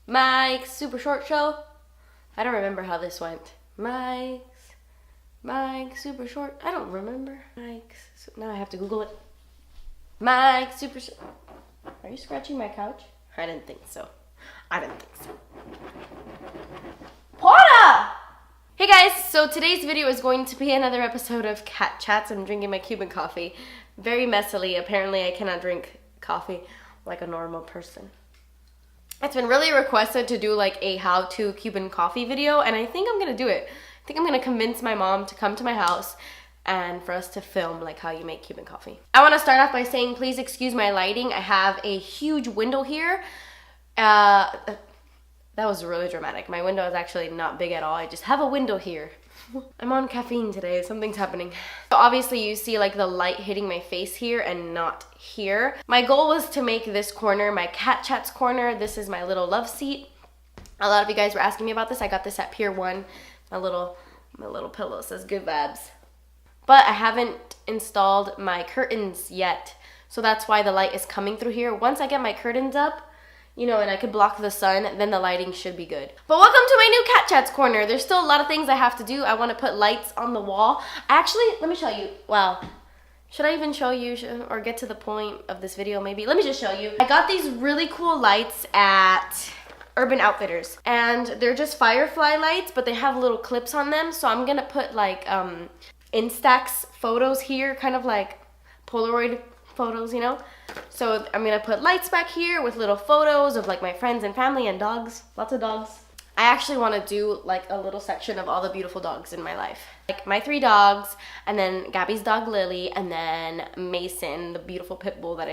Mike's Super Short Show. I don't remember how this went. Mike's Super Short. I don't remember. Now I have to Google it. Mike's Super Short. Are you scratching my couch? I didn't think so. Porta! Hey guys, so today's video is going to be another episode of Cat Chats. I'm drinking my Cuban coffee. Very messily. Apparently I cannot drink coffee like a normal person. It's been really requested to do like a how-to Cuban coffee video, and I think I'm gonna do it. I think I'm gonna convince my mom to come to my house and for us to film like how you make Cuban coffee. I wanna start off by saying please excuse my lighting. I have a huge window here. That was really dramatic. My window is actually not big at all. I just have a window here. I'm on caffeine today. Something's happening. So obviously you see like the light hitting my face here and not here. My goal was to make this corner my Cat Chats corner. This is my little love seat. A lot of you guys were asking me about this. I got this at Pier 1. My little pillow says good vibes. But I haven't installed my curtains yet. So that's why the light is coming through here. Once I get my curtains up, you know, and I could block the sun, then the lighting should be good. But welcome to my new Cat Chats corner. There's still a lot of things I have to do. I want to put lights on the wall. Actually, let me show you. Wow. Should I even show you or get to the point of this video maybe? Let me just show you. I got these really cool lights at Urban Outfitters. And they're just firefly lights, but they have little clips on them. So I'm going to put like Instax photos here, kind of like Polaroid photos, you know? So I'm gonna put lights back here with little photos of like my friends and family and dogs, lots of dogs. I actually want to do like a little section of all the beautiful dogs in my life. Like my 3 dogs, and then Gabby's dog Lily, and then Mason, the beautiful pit bull that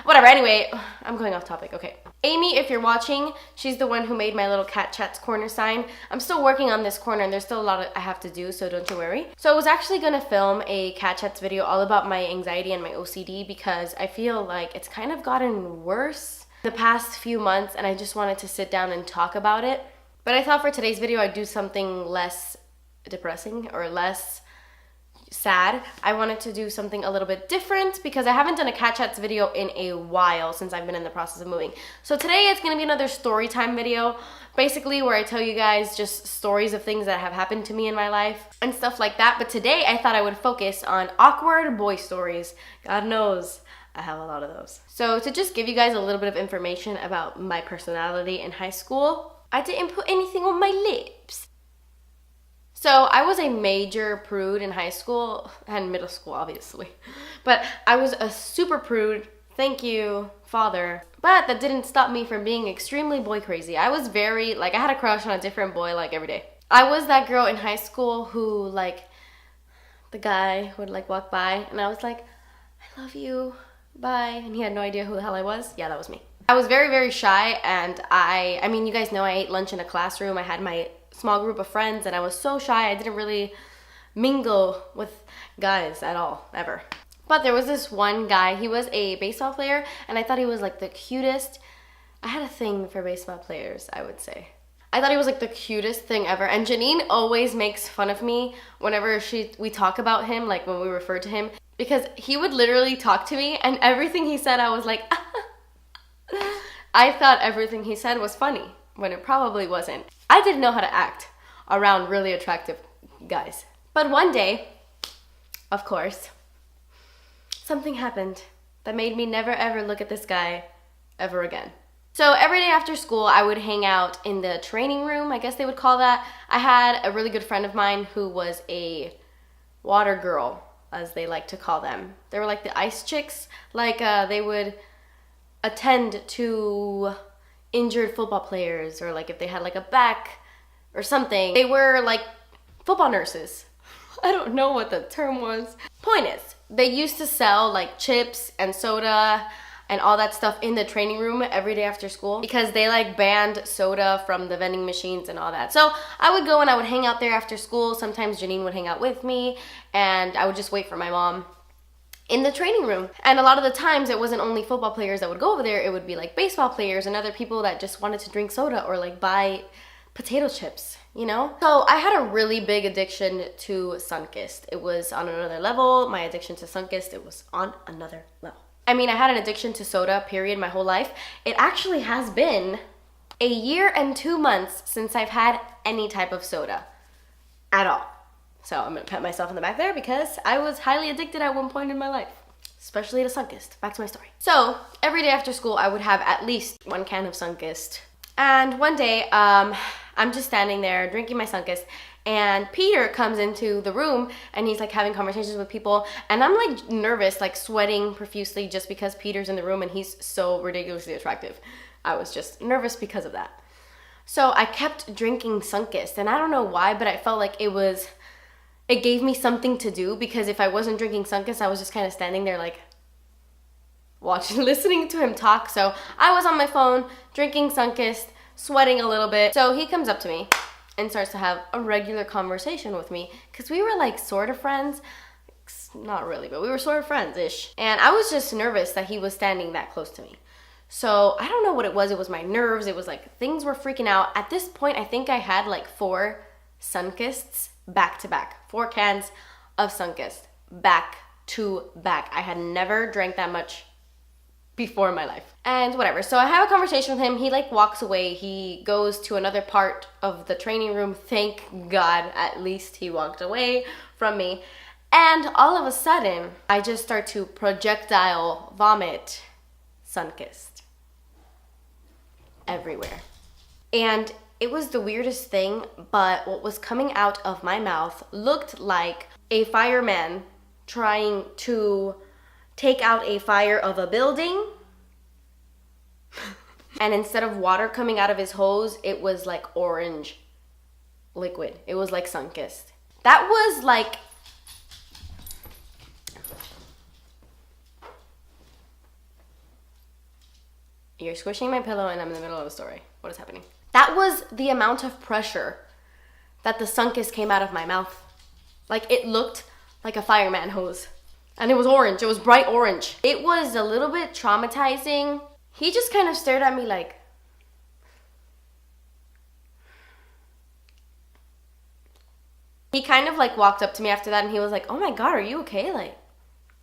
whatever, anyway, I'm going off topic, okay. Amy, if you're watching, she's the one who made my little Cat Chats corner sign. I'm still working on this corner and there's still a lot I have to do, so don't you worry. So I was actually gonna film a Cat Chats video all about my anxiety and my OCD because I feel like it's kind of gotten worse the past few months and I just wanted to sit down and talk about it. But I thought for today's video I'd do something less depressing or less sad. I wanted to do something a little bit different because I haven't done a Cat Chats video in a while since I've been in the process of moving. So today it's gonna be another story time video, basically where I tell you guys just stories of things that have happened to me in my life and stuff like that. But today I thought I would focus on awkward boy stories. God knows I have a lot of those. So to just give you guys a little bit of information about my personality in high school, I didn't put anything on my lips. So I was a major prude in high school and middle school, obviously. But I was a super prude, thank you, father. But that didn't stop me from being extremely boy crazy. I was very, like, I had a crush on a different boy, like, every day. I was that girl in high school who, like, the guy would, like, walk by, and I was like, I love you, bye. And he had no idea who the hell I was. Yeah, that was me. I was very, very shy, and I mean, you guys know I ate lunch in a classroom. I had my small group of friends, and I was so shy. I didn't really mingle with guys at all, ever. But there was this one guy. He was a baseball player, and I thought he was like the cutest. I had a thing for baseball players, I would say. I thought he was like the cutest thing ever. And Janine always makes fun of me whenever we talk about him, like when we refer to him, because he would literally talk to me, and everything he said, I was like, I thought everything he said was funny, when it probably wasn't. I didn't know how to act around really attractive guys. But one day, of course, something happened that made me never ever look at this guy ever again. So every day after school, I would hang out in the training room, I guess they would call that. I had a really good friend of mine who was a water girl, as they like to call them. They were like the ice chicks, like they would attend to injured football players, or like if they had like a back or something. They were like football nurses. I don't know what the term was. Point is, they used to sell like chips and soda and all that stuff in the training room every day after school because they like banned soda from the vending machines and all that. So I would go and I would hang out there after school. Sometimes Janine would hang out with me and I would just wait for my mom in the training room. And a lot of the times it wasn't only football players that would go over there, it would be like baseball players and other people that just wanted to drink soda or like buy potato chips, you know? So I had a really big addiction to Sunkist. It was on another level. My addiction to Sunkist, it was on another level. I mean, I had an addiction to soda, period, my whole life. It actually has been a year and 2 months since I've had any type of soda at all. So I'm gonna pat myself on the back there because I was highly addicted at one point in my life, especially to Sunkist. Back to my story. So every day after school, I would have at least 1 can of Sunkist. And one day, I'm just standing there drinking my Sunkist, and Peter comes into the room and he's like having conversations with people, and I'm like nervous, like sweating profusely just because Peter's in the room and he's so ridiculously attractive. I was just nervous because of that. So I kept drinking Sunkist, and I don't know why, but I felt like it gave me something to do, because if I wasn't drinking Sunkist, I was just kind of standing there like watching, listening to him talk. So I was on my phone, drinking Sunkist, sweating a little bit. So he comes up to me and starts to have a regular conversation with me, because we were like sort of friends. Not really, but we were sort of friends-ish. And I was just nervous that he was standing that close to me. So I don't know what it was. It was my nerves. It was like things were freaking out. At this point, I think I had like 4 Sunkists back to back. 4 cans of Sunkist back to back. I had never drank that much before in my life. And whatever. So I have a conversation with him. He like walks away. He goes to another part of the training room. Thank God, at least he walked away from me. And all of a sudden, I just start to projectile vomit Sunkist everywhere. And it was the weirdest thing, but what was coming out of my mouth looked like a fireman trying to take out a fire of a building. And instead of water coming out of his hose, it was like orange liquid. It was like Sunkist. That was like... You're squishing my pillow and I'm in the middle of a story. What is happening? That was the amount of pressure that the Sunkist came out of my mouth. Like, it looked like a fireman hose. And it was orange. It was bright orange. It was a little bit traumatizing. He just kind of stared at me like... He kind of like walked up to me after that and he was like, "Oh my God, are you okay? Like,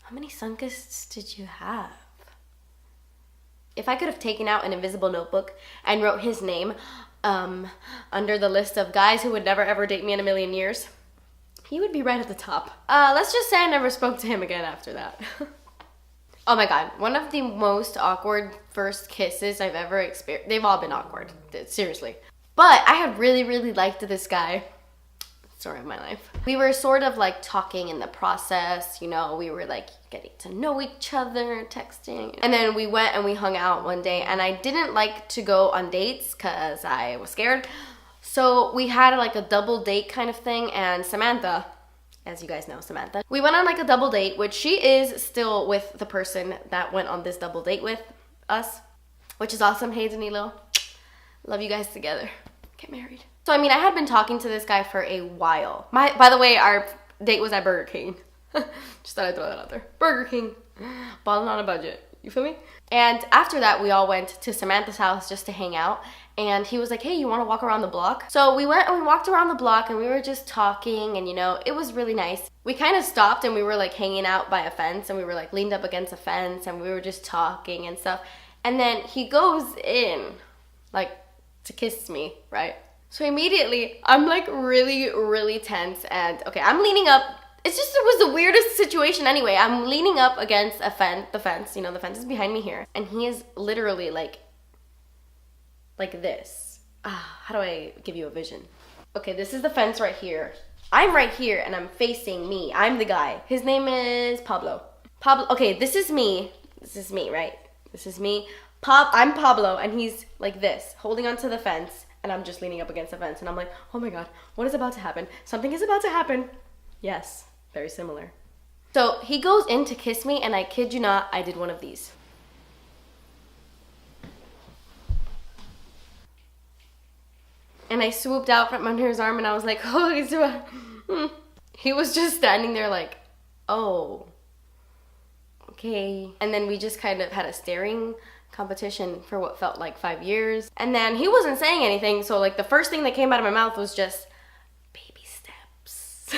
how many Sunkists did you have?" If I could have taken out an invisible notebook and wrote his name under the list of guys who would never ever date me in a million years, he would be right at the top. Let's just say I never spoke to him again after that. Oh my God, one of the most awkward first kisses I've ever experienced. They've all been awkward, seriously. But I had really, really liked this guy. Story of my life. We were sort of like talking in the process, you know, we were like getting to know each other, texting. And then we went and we hung out one day, and I didn't like to go on dates because I was scared. So we had like a double date kind of thing, and Samantha, as you guys know, Samantha, we went on like a double date, which she is still with the person that went on this double date with us, which is awesome. Hey, Danilo. Love you guys together. Get married. So, I mean, I had been talking to this guy for a while. By the way, our date was at Burger King. Just thought I'd throw that out there. Burger King. Balling on a budget. You feel me? And after that, we all went to Samantha's house just to hang out. And he was like, "Hey, you want to walk around the block?" So we went and we walked around the block, and we were just talking, and you know, it was really nice. We kind of stopped and we were like hanging out by a fence, and we were like leaned up against a fence, and we were just talking and stuff. And then he goes in, like, to kiss me, right? So immediately, I'm like really, really tense, and okay, I'm leaning up. It was the weirdest situation anyway. I'm leaning up against the fence, you know, the fence is behind me here, and he is literally like this. How do I give you a vision? Okay, this is the fence right here. I'm right here, and I'm facing me. I'm the guy. His name is Pablo. Okay, this is me. This is me, right? This is me. I'm Pablo, and he's like this, holding onto the fence. And I'm just leaning up against the fence, and I'm like, "Oh my God, what is about to happen? Something is about to happen." Yes, very similar. So he goes in to kiss me, and I kid you not, I did one of these. And I swooped out from under his arm, and I was like, "Oh, he's doing..." He was just standing there like, "Oh, okay." And then we just kind of had a staring competition for what felt like 5 years. And then he wasn't saying anything, so like the first thing that came out of my mouth was just baby steps.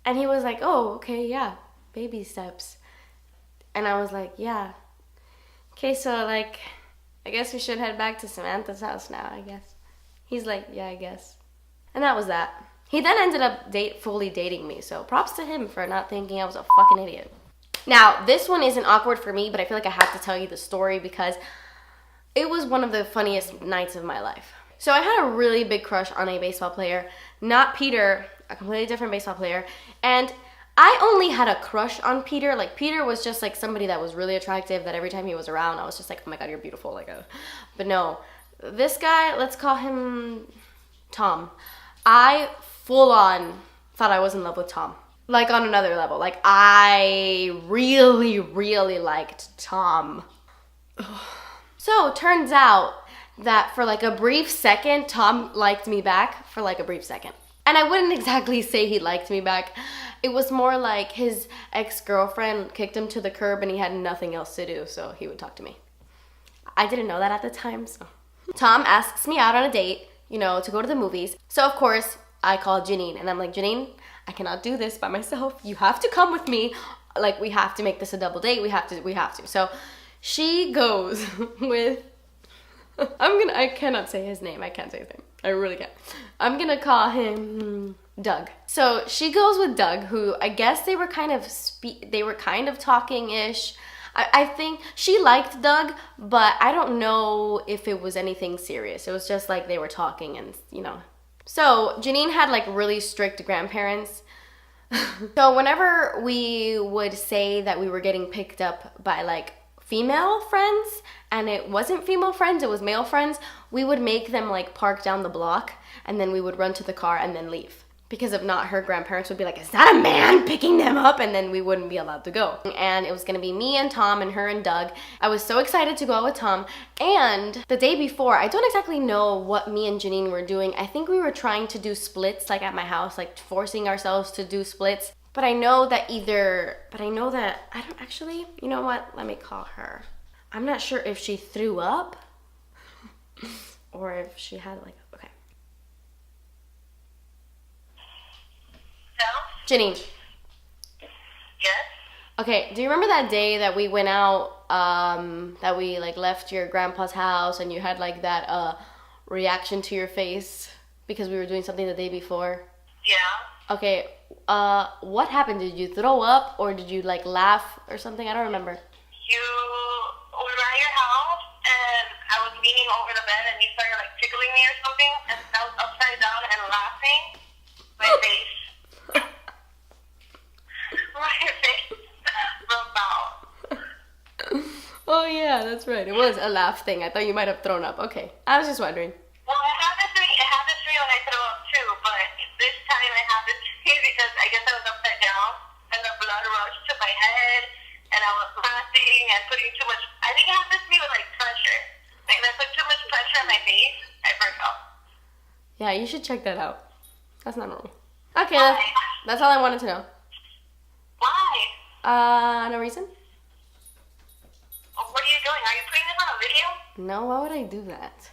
And he was like, "Oh, okay, yeah, baby steps." And I was like, "Yeah. Okay, so like I guess we should head back to Samantha's house now, I guess. He's like, yeah, I guess. And that was that. He then ended up fully dating me, so props to him for not thinking I was a fucking idiot. Now, this one isn't awkward for me, but I feel like I have to tell you the story because it was one of the funniest nights of my life. So I had a really big crush on a baseball player, not Peter, a completely different baseball player, and I only had a crush on Peter. Like, Peter was just like somebody that was really attractive, that every time he was around, I was just like, oh my god, you're beautiful. But no, this guy, let's call him Tom. I full on thought I was in love with Tom. Like, on another level. Like, I really, really liked Tom. So, turns out that for like a brief second, Tom liked me back for like a brief second. And I wouldn't exactly say he liked me back. It was more like his ex-girlfriend kicked him to the curb and he had nothing else to do, so he would talk to me. I didn't know that at the time, so. Tom asks me out on a date, you know, to go to the movies. So of course, I call Janine and I'm like, Janine, I cannot do this by myself. You have to come with me. Like, we have to make this a double date. We have to. So she goes with, I cannot say his name. I can't say his name. I really can't. I'm gonna call him Doug. So she goes with Doug, who I guess they were kind of talking-ish. I think she liked Doug, but I don't know if it was anything serious. It was just like they were talking and, you know. So Janine had like really strict grandparents. So whenever we would say that we were getting picked up by like female friends and it wasn't female friends, it was male friends, we would make them like park down the block and then we would run to the car and then leave. Because if not, her grandparents would be like, is that a man picking them up? And then we wouldn't be allowed to go. And it was gonna be me and Tom and her and Doug. I was so excited to go out with Tom. And the day before, I don't exactly know what me and Janine were doing. I think we were trying to do splits like at my house, like forcing ourselves to do splits. But I know that I don't actually, you know what? Let me call her. I'm not sure if she threw up or if she had like, okay. Janine. Yes? Okay, do you remember that day that we went out, that we like left your grandpa's house and you had like that reaction to your face because we were doing something the day before? Yeah. Okay, what happened? Did you throw up or did you like laugh or something? I don't remember. We were at your house and I was leaning over the bed and you started like tickling me or something and I was upside down and laughing. My face. My face broke out. Oh yeah, that's right. It was a laugh thing. I thought you might have thrown up. Okay, I was just wondering. Well, it happens to me when I throw up too, but this time it happened to me because I guess I was upside down and the blood rushed to my head and I was laughing and putting too much. I think it happens to me with like pressure. Like if I put too much pressure on my face, I break out. Yeah, you should check that out. That's not normal. Okay, Why? that's all I wanted to know. Why? No reason? What are you doing? Are you putting this on a video? No, why would I do that?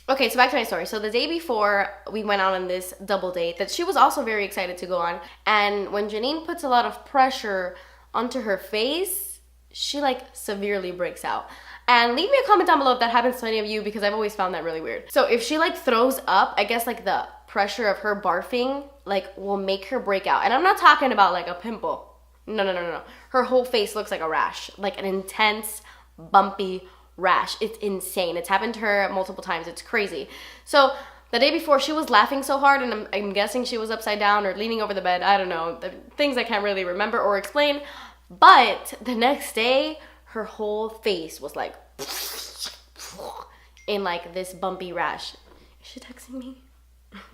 Okay, so back to my story. So the day before we went out on this double date that she was also very excited to go on, and when Janine puts a lot of pressure onto her face, she like severely breaks out. And leave me a comment down below if that happens to any of you because I've always found that really weird. So if she like throws up, I guess like the pressure of her barfing like will make her break out. And I'm not talking about like a pimple. No. Her whole face looks like a rash, like an intense, bumpy rash. It's insane. It's happened to her multiple times. It's crazy. So the day before, she was laughing so hard, and I'm guessing she was upside down or leaning over the bed. I don't know. The things I can't really remember or explain. But the next day, her whole face was like in like this bumpy rash. Is she texting me?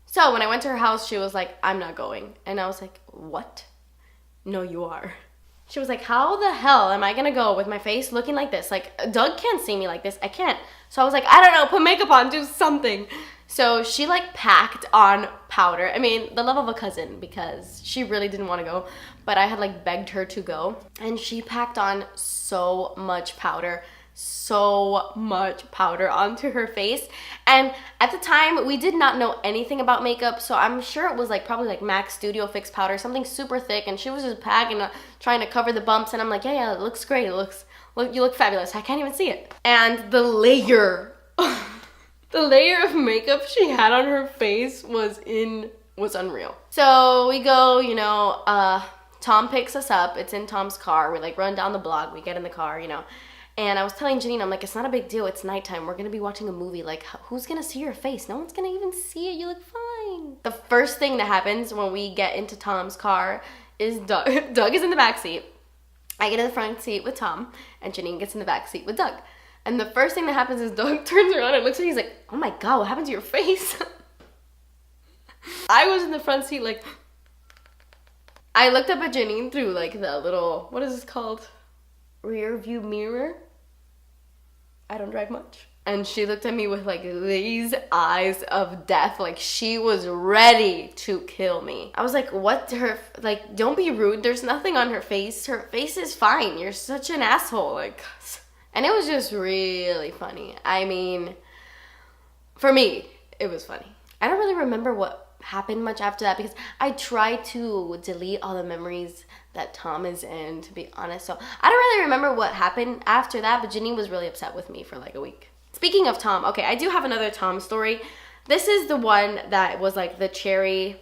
So when I went to her house, she was like, I'm not going. And I was like, what? No, you are. She was like, how the hell am I gonna go with my face looking like this? Like, Doug can't see me like this. I can't. So I was like, I don't know, put makeup on, do something. So she like packed on powder. I mean, the love of a cousin, because she really didn't want to go, but I had like begged her to go. And she packed on so much powder onto her face. And at the time, we did not know anything about makeup, so I'm sure it was like probably like MAC Studio Fix powder, something super thick, and she was just packing, trying to cover the bumps, and I'm like, yeah, it looks great, it looks look, you look fabulous. I can't even see it. And the layer, the layer of makeup she had on her face was unreal. So we go, you know, Tom picks us up. It's in Tom's car. We like run down the block. We get in the car, you know. And I was telling Janine, I'm like, it's not a big deal. It's nighttime. We're going to be watching a movie. Like, who's going to see your face? No one's going to even see it. You look fine. The first thing that happens when we get into Tom's car is Doug. Doug is in the back seat. I get in the front seat with Tom, and Janine gets in the back seat with Doug. And the first thing that happens is Doug turns around and looks at me. He's like, oh my God, what happened to your face? I was in the front seat like... I looked up at Janine through like the little, what is this called? Rear view mirror. I don't drive much. And she looked at me with like these eyes of death. Like she was ready to kill me. I was like, what? Like, don't be rude. There's nothing on her face. Her face is fine. You're such an asshole. Like, and it was just really funny. I mean, for me, it was funny. I don't really remember what happened much after that because I tried to delete all the memories that Tom is in, to be honest. So I don't really remember what happened after that, but Janine was really upset with me for like a week. Speaking of Tom, okay, I do have another Tom story. This is the one that was like the cherry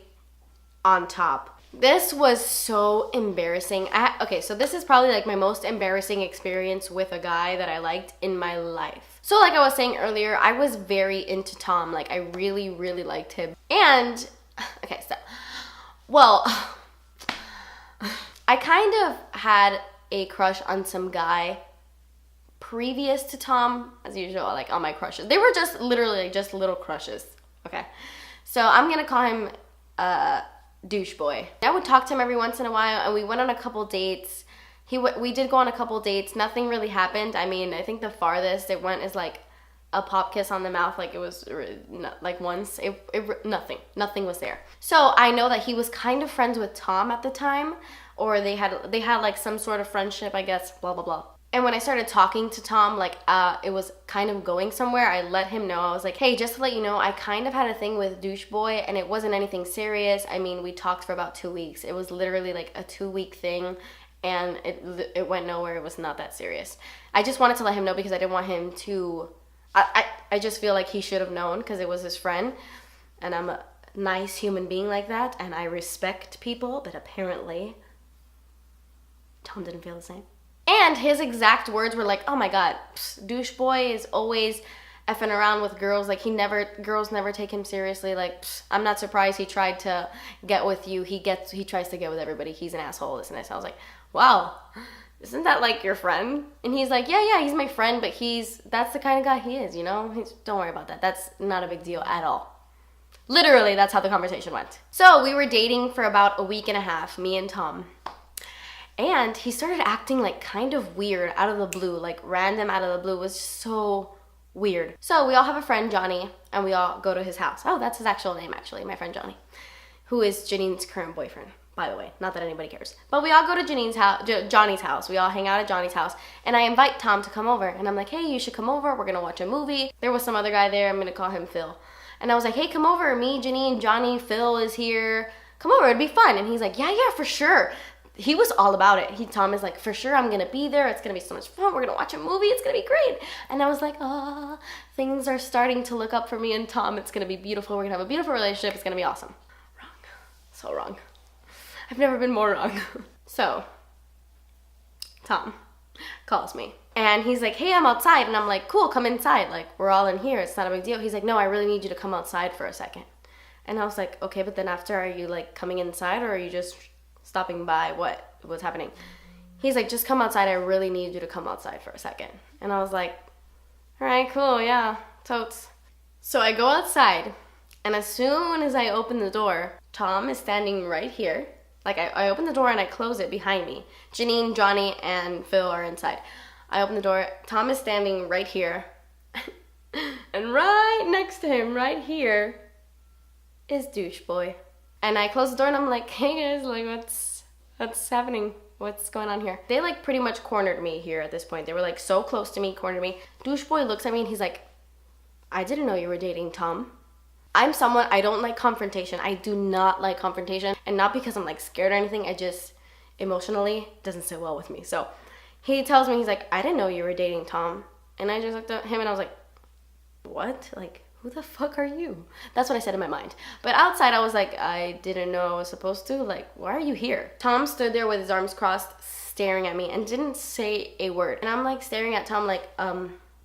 on top. This was so embarrassing. Okay, so this is probably like my most embarrassing experience with a guy that I liked in my life. So like I was saying earlier, I was very into Tom. Like I really, really liked him. And, okay, so, well, I kind of had a crush on some guy previous to Tom, as usual, like on my crushes. They were just literally like just little crushes, okay? So I'm gonna call him douche boy. I would talk to him every once in a while, and we went on a couple dates. We did go on a couple dates. Nothing really happened. I mean, I think the farthest it went is like a pop kiss on the mouth. Like it was like once. Nothing was there. So I know that he was kind of friends with Tom at the time, or they had like some sort of friendship, I guess. Blah blah blah. And when I started talking to Tom, like it was kind of going somewhere, I let him know. I was like, hey, just to let you know, I kind of had a thing with douche boy, and it wasn't anything serious. I mean, we talked for about 2 weeks. It was literally like a 2-week thing. And it went nowhere. It was not that serious. I just wanted to let him know because I didn't want him to... I just feel like he should have known because it was his friend. And I'm a nice human being like that. And I respect people. But apparently, Tom didn't feel the same. And his exact words were like, oh my God, douche boy is always effing around with girls. Like girls never take him seriously. Like, I'm not surprised he tried to get with you. He tries to get with everybody. He's an asshole, this and this. I was like, wow, isn't that like your friend? And he's like, yeah, he's my friend, but that's the kind of guy he is, you know? Don't worry about that. That's not a big deal at all. Literally, that's how the conversation went. So we were dating for about a week and a half, me and Tom. And he started acting like kind of weird out of the blue, like random out of the blue. It was so weird. So we all have a friend, Johnny, and we all go to his house. Oh, that's his actual name, actually, my friend Johnny, who is Janine's current boyfriend, by the way. Not that anybody cares. But we all go to Johnny's house. We all hang out at Johnny's house. And I invite Tom to come over. And I'm like, hey, you should come over. We're going to watch a movie. There was some other guy there. I'm going to call him Phil. And I was like, hey, come over. Me, Janine, Johnny, Phil is here. Come over. It'd be fun. And he's like, yeah, for sure. He was all about it. Tom is like, for sure, I'm going to be there. It's going to be so much fun. We're going to watch a movie. It's going to be great. And I was like, things are starting to look up for me and Tom. It's going to be beautiful. We're going to have a beautiful relationship. It's going to be awesome. Wrong. So wrong. I've never been more wrong. So, Tom calls me. And he's like, hey, I'm outside. And I'm like, cool, come inside. Like, we're all in here. It's not a big deal. He's like, no, I really need you to come outside for a second. And I was like, okay, but then after, are you like coming inside or are you just stopping by? What's happening? He's like, just come outside. I really need you to come outside for a second. And I was like, all right, cool, yeah, totes. So I go outside, and as soon as I open the door, Tom is standing right here. Like, I open the door and I close it behind me. Janine, Johnny, and Phil are inside. I open the door. Tom is standing right here. And right next to him, right here, is douche boy. And I close the door and I'm like, hey guys, like what's happening? What's going on here? They like pretty much cornered me here at this point. They were like so close to me, cornered me. Douche boy looks at me and he's like, I didn't know you were dating Tom. I'm someone, I don't like confrontation. I do not like confrontation. And not because I'm like scared or anything. I just emotionally doesn't sit well with me. So He tells me, he's like, I didn't know you were dating Tom. And I just looked at him and I was like, what? Like, who the fuck are you? That's what I said in my mind. But outside, I was like, I didn't know I was supposed to. Like, why are you here? Tom stood there with his arms crossed, staring at me and didn't say a word. And I'm like staring at Tom like,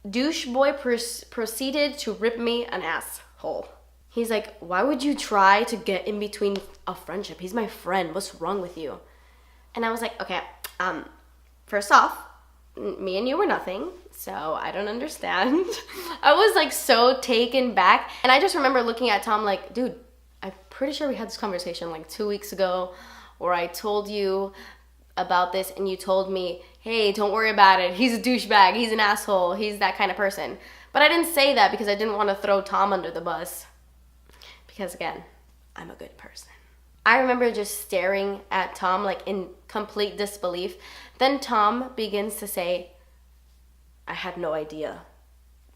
douche boy proceeded to rip me an asshole. He's like, why would you try to get in between a friendship? He's my friend. What's wrong with you? And I was like, okay, first off, me and you were nothing, so I don't understand. I was like so taken back. And I just remember looking at Tom like, dude, I'm pretty sure we had this conversation like 2 weeks ago where I told you about this and you told me, hey, don't worry about it. He's a douchebag. He's an asshole. He's that kind of person. But I didn't say that because I didn't want to throw Tom under the bus. Because again, I'm a good person. I remember just staring at Tom like in complete disbelief. Then Tom begins to say, I had no idea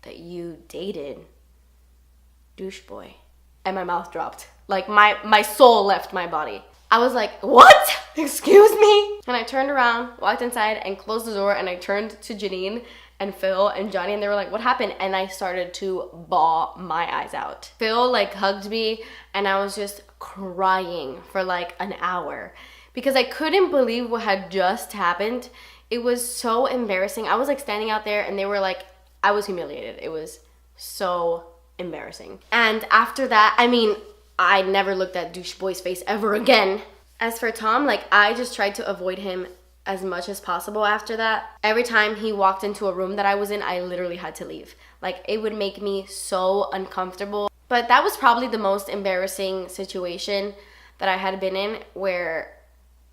that you dated douche boy. And my mouth dropped. Like my soul left my body. I was like, what? Excuse me? And I turned around, walked inside and closed the door and I turned to Janine and Phil and Johnny and they were like, what happened? And I started to bawl my eyes out. Phil like hugged me and I was just crying for like an hour because I couldn't believe what had just happened. It was so embarrassing. I was like standing out there and they were like, I was humiliated. It was so embarrassing. And after that, I mean, I never looked at douche boy's face ever again. As for Tom, like I just tried to avoid him as much as possible after that. Every time he walked into a room that I was in, I literally had to leave. Like it would make me so uncomfortable. But that was probably the most embarrassing situation that I had been in where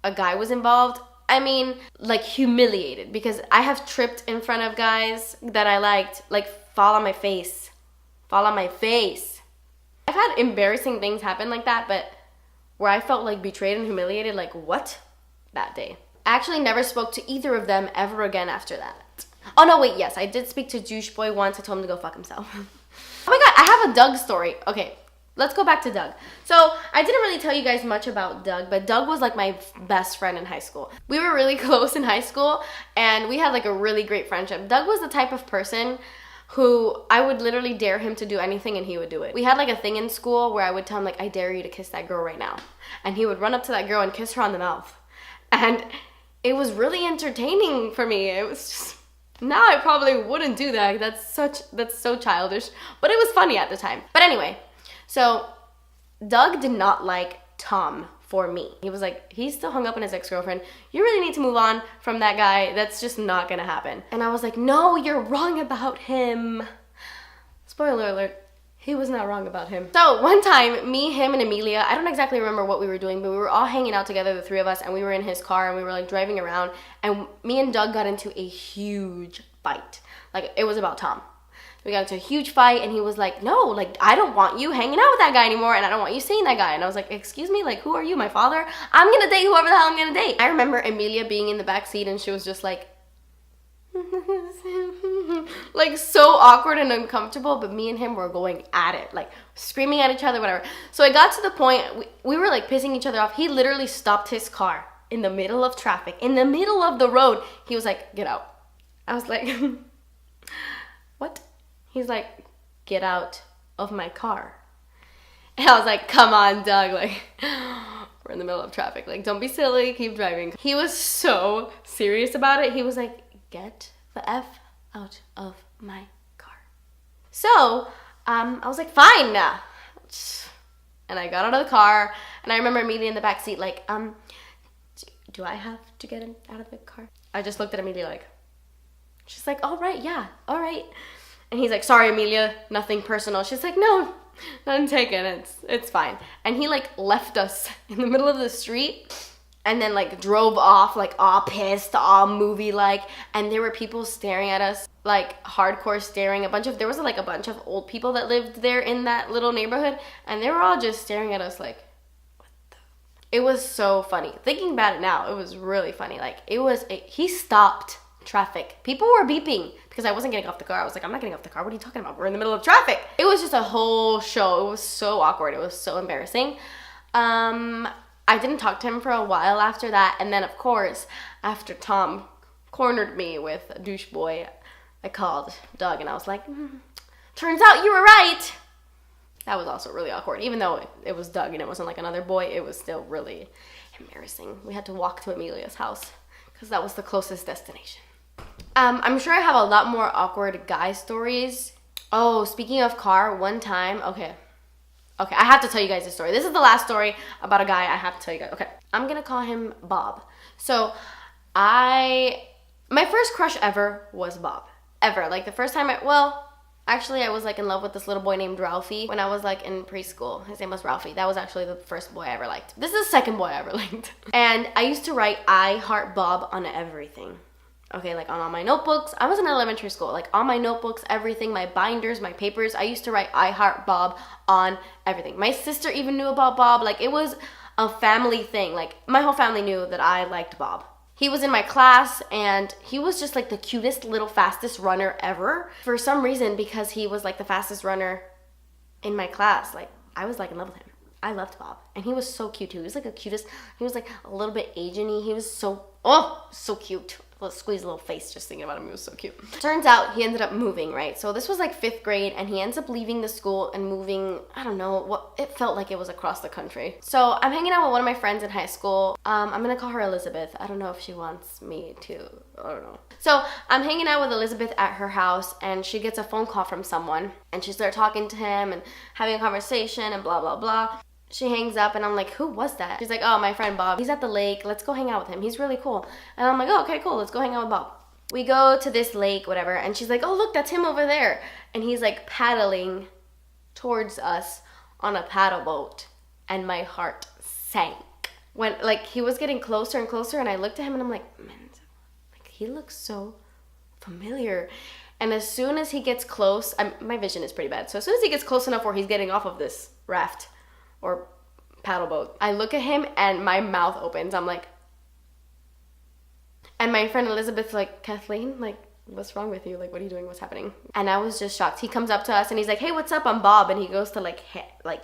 a guy was involved. I mean, like humiliated because I have tripped in front of guys that I liked, like fall on my face. Fall on my face. I've had embarrassing things happen like that, but where I felt like betrayed and humiliated, like what? That day. I actually never spoke to either of them ever again after that. Oh no, wait, yes, I did speak to douche boy once. I told him to go fuck himself. Oh my god, I have a Doug story. Okay, let's go back to Doug. So I didn't really tell you guys much about Doug, but Doug was like my best friend in high school. We were really close in high school and we had like a really great friendship. Doug was the type of person who I would literally dare him to do anything and he would do it. We had like a thing in school where I would tell him like, I dare you to kiss that girl right now. And he would run up to that girl and kiss her on the mouth. And it was really entertaining for me. It was just, now I probably wouldn't do that. That's so childish, but it was funny at the time. But anyway, so Doug did not like Tom for me. He was like, he's still hung up on his ex-girlfriend. You really need to move on from that guy. That's just not gonna happen. And I was like, no, you're wrong about him. Spoiler alert. He was not wrong about him. So one time, me, him, and Amelia, I don't exactly remember what we were doing, but we were all hanging out together, the three of us, and we were in his car, and we were like driving around, and me and Doug got into a huge fight. Like, it was about Tom. We got into a huge fight, and he was like, no, like, I don't want you hanging out with that guy anymore, and I don't want you seeing that guy. And I was like, excuse me, like, who are you, my father? I'm gonna date whoever the hell I'm gonna date. I remember Amelia being in the back seat, and she was just like, like so awkward and uncomfortable, but me and him were going at it, like screaming at each other, whatever. So I got to the point, we were like pissing each other off. He literally stopped his car in the middle of traffic, in the middle of the road. He was like, get out. I was like, what? He's like, get out of my car. And I was like, come on, Doug, like, we're in the middle of traffic, like, don't be silly, keep driving. He was so serious about it. He was like, get the F out of my car. So, I was like, fine. And I got out of the car, and I remember Amelia in the back seat, like, do I have to get out of the car? I just looked at Amelia like, she's like, all right, yeah, all right. And he's like, sorry, Amelia, nothing personal. She's like, no, nothing taken, it's fine. And he like left us in the middle of the street and then like drove off like all pissed, all movie-like. And there were people staring at us, like hardcore staring. There was like a bunch of old people that lived there in that little neighborhood. And they were all just staring at us like, what the? It was so funny. Thinking about it now, it was really funny. Like he stopped traffic. People were beeping because I wasn't getting off the car. I was like, I'm not getting off the car. What are you talking about? We're in the middle of traffic. It was just a whole show. It was so awkward. It was so embarrassing. I didn't talk to him for a while after that. And then, of course, after Tom cornered me with douche boy. I called Doug and I was like, turns out you were right. That was also really awkward. Even though it was Doug and it wasn't like another boy, it was still really embarrassing. We had to walk to Amelia's house because that was the closest destination. I'm sure I have a lot more awkward guy stories. Oh, speaking of car, one time, okay, I have to tell you guys this story. This is the last story about a guy I have to tell you guys. Okay, I'm gonna call him Bob. So, my first crush ever was Bob. Ever. Like, the first time actually, I was like in love with this little boy named Ralphie when I was like in preschool. His name was Ralphie. That was actually the first boy I ever liked. This is the second boy I ever liked. And I used to write I heart Bob on everything. Okay, like on all my notebooks. I was in elementary school. Like on my notebooks, everything, my binders, my papers. I used to write I heart Bob on everything. My sister even knew about Bob. Like it was a family thing. Like my whole family knew that I liked Bob. He was in my class and he was just like the cutest little fastest runner ever. For some reason, because he was like the fastest runner in my class, like I was like in love with him. I loved Bob. And he was so cute too. He was like the cutest. He was like a little bit Asian-y. He was so cute. Let's squeeze a little face just thinking about him. He was so cute. Turns out he ended up moving, right? So this was like 5th grade and he ends up leaving the school and moving, I don't know, what it felt like it was across the country. So I'm hanging out with one of my friends in high school. I'm gonna call her Elizabeth. I don't know if she wants me to, I don't know. So I'm hanging out with Elizabeth at her house and she gets a phone call from someone and she started talking to him and having a conversation and blah, blah, blah. She hangs up and I'm like, who was that? She's like, oh, my friend Bob. He's at the lake. Let's go hang out with him. He's really cool. And I'm like, oh, okay, cool. Let's go hang out with Bob. We go to this lake, whatever. And she's like, oh, look, that's him over there. And he's like paddling towards us on a paddle boat. And my heart sank. When like he was getting closer and closer and I looked at him and I'm like, man, like he looks so familiar. And as soon as he gets close, my vision is pretty bad. So as soon as he gets close enough where he's getting off of this raft, or paddle boat, I look at him and my mouth opens. I'm like, and my friend Elizabeth's like, Kathleen, like, what's wrong with you? Like, what are you doing? What's happening? And I was just shocked. He comes up to us and he's like, hey, what's up? I'm Bob. And he goes to like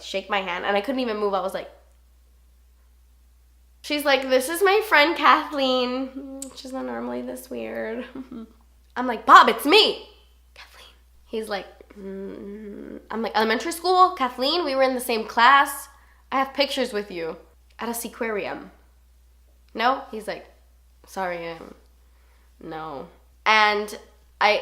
shake my hand and I couldn't even move. I was like, she's like, this is my friend Kathleen. She's not normally this weird. I'm like, Bob, it's me, Kathleen. He's like, I'm like, elementary school, Kathleen, we were in the same class. I have pictures with you at a seaquarium. No? He's like, sorry, no. And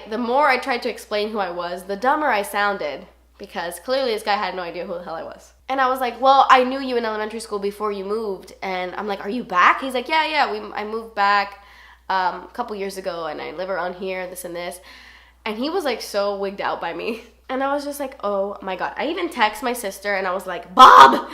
the more I tried to explain who I was, the dumber I sounded because clearly this guy had no idea who the hell I was. And I was like, well, I knew you in elementary school before you moved. And I'm like, are you back? He's like, yeah, I moved back a couple years ago and I live around here, this and this. And he was like so wigged out by me. And I was just like, oh my God. I even text my sister and I was like, Bob!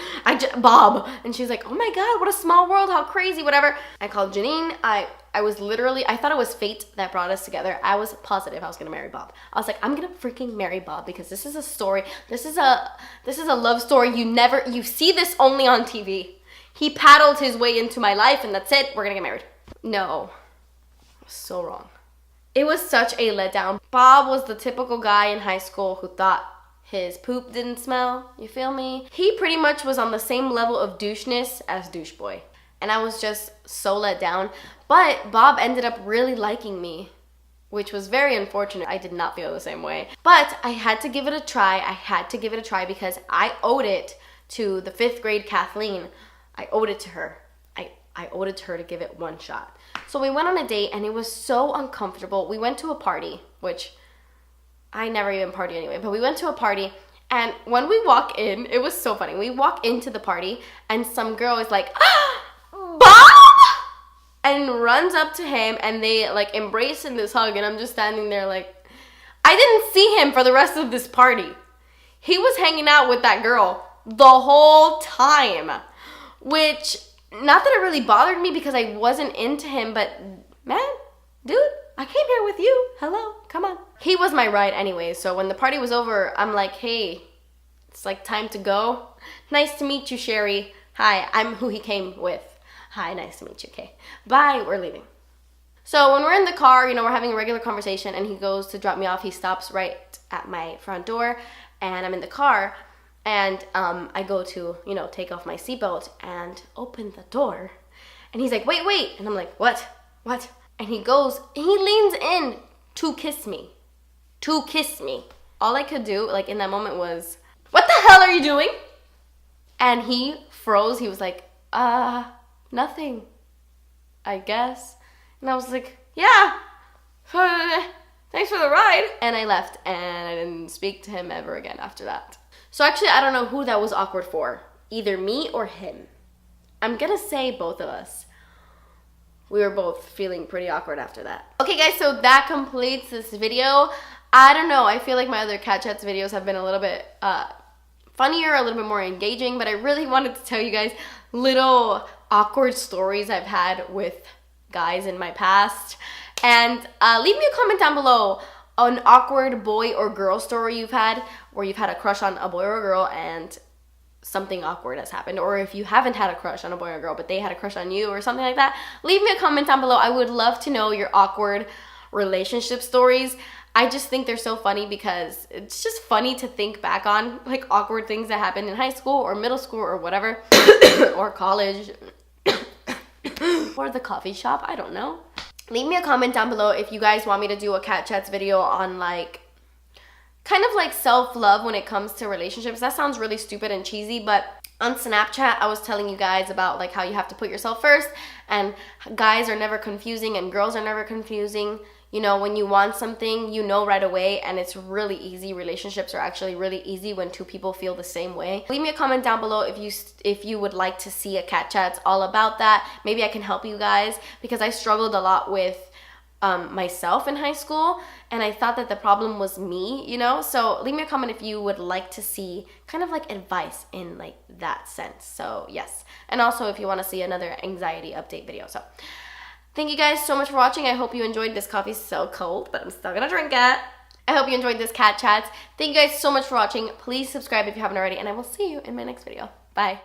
Bob! And she's like, oh my God, what a small world, how crazy, whatever. I called Janine. I thought it was fate that brought us together. I was positive I was gonna marry Bob. I was like, I'm gonna freaking marry Bob because this is a story. This is a love story. You see this only on TV. He paddled his way into my life and that's it. We're gonna get married. No, I was so wrong. It was such a letdown. Bob was the typical guy in high school who thought his poop didn't smell. You feel me? He pretty much was on the same level of doucheness as douche boy. And I was just so let down. But Bob ended up really liking me, which was very unfortunate. I did not feel the same way. But I had to give it a try. Because I owed it to the 5th grade Kathleen. I owed it to her. I owed it to her to give it one shot. So we went on a date and it was so uncomfortable. We went to a party, which I never even party anyway, but we went to a party and when we walk in, it was so funny. We walk into the party and some girl is like, Bob! And runs up to him and they like embrace in this hug and I'm just standing there like, I didn't see him for the rest of this party. He was hanging out with that girl the whole time, which... not that it really bothered me because I wasn't into him, but man, dude, I came here with you. Hello, come on. He was my ride anyway, so when the party was over, I'm like, hey, it's like time to go. Nice to meet you, Sherry. Hi, I'm who he came with. Hi, nice to meet you, okay. Bye, we're leaving. So when we're in the car, we're having a regular conversation and he goes to drop me off. He stops right at my front door and I'm in the car. And I go to, take off my seatbelt and open the door. And he's like, wait. And I'm like, what? And he leans in to kiss me. To kiss me. All I could do, like, in that moment was, what the hell are you doing? And he froze. He was like, nothing, I guess. And I was like, yeah, thanks for the ride. And I left, and I didn't speak to him ever again after that. So actually, I don't know who that was awkward for. Either me or him. I'm gonna say both of us. We were both feeling pretty awkward after that. Okay guys, so that completes this video. I don't know, I feel like my other Cat Chats videos have been a little bit funnier, a little bit more engaging, but I really wanted to tell you guys little awkward stories I've had with guys in my past. And leave me a comment down below an awkward boy or girl story you've had, where you've had a crush on a boy or a girl and something awkward has happened, or if you haven't had a crush on a boy or girl but they had a crush on you or something like that. Leave me a comment down below. I would love to know your awkward relationship stories. I just think they're so funny because it's just funny to think back on, like awkward things that happened in high school or middle school or whatever, or college, or the coffee shop, I don't know. Leave me a comment down below if you guys want me to do a Cat Chats video on like kind of like self-love when it comes to relationships. That sounds really stupid and cheesy, but on Snapchat, I was telling you guys about like how you have to put yourself first, and guys are never confusing and girls are never confusing. You know, when you want something, you know right away, and it's really easy. Relationships are actually really easy when two people feel the same way. Leave me a comment down below if you would like to see a Cat Chats all about that. Maybe I can help you guys, because I struggled a lot with myself in high school, and I thought that the problem was me, you know. So leave me a comment if you would like to see kind of like advice in like that sense. So yes, and also if you want to see another anxiety update video. So thank you guys so much for watching. I hope you enjoyed. This coffee's so cold, but I'm still gonna drink it. I hope you enjoyed this Cat Chats. Thank you guys so much for watching. Please subscribe if you haven't already, and I will see you in my next video. Bye.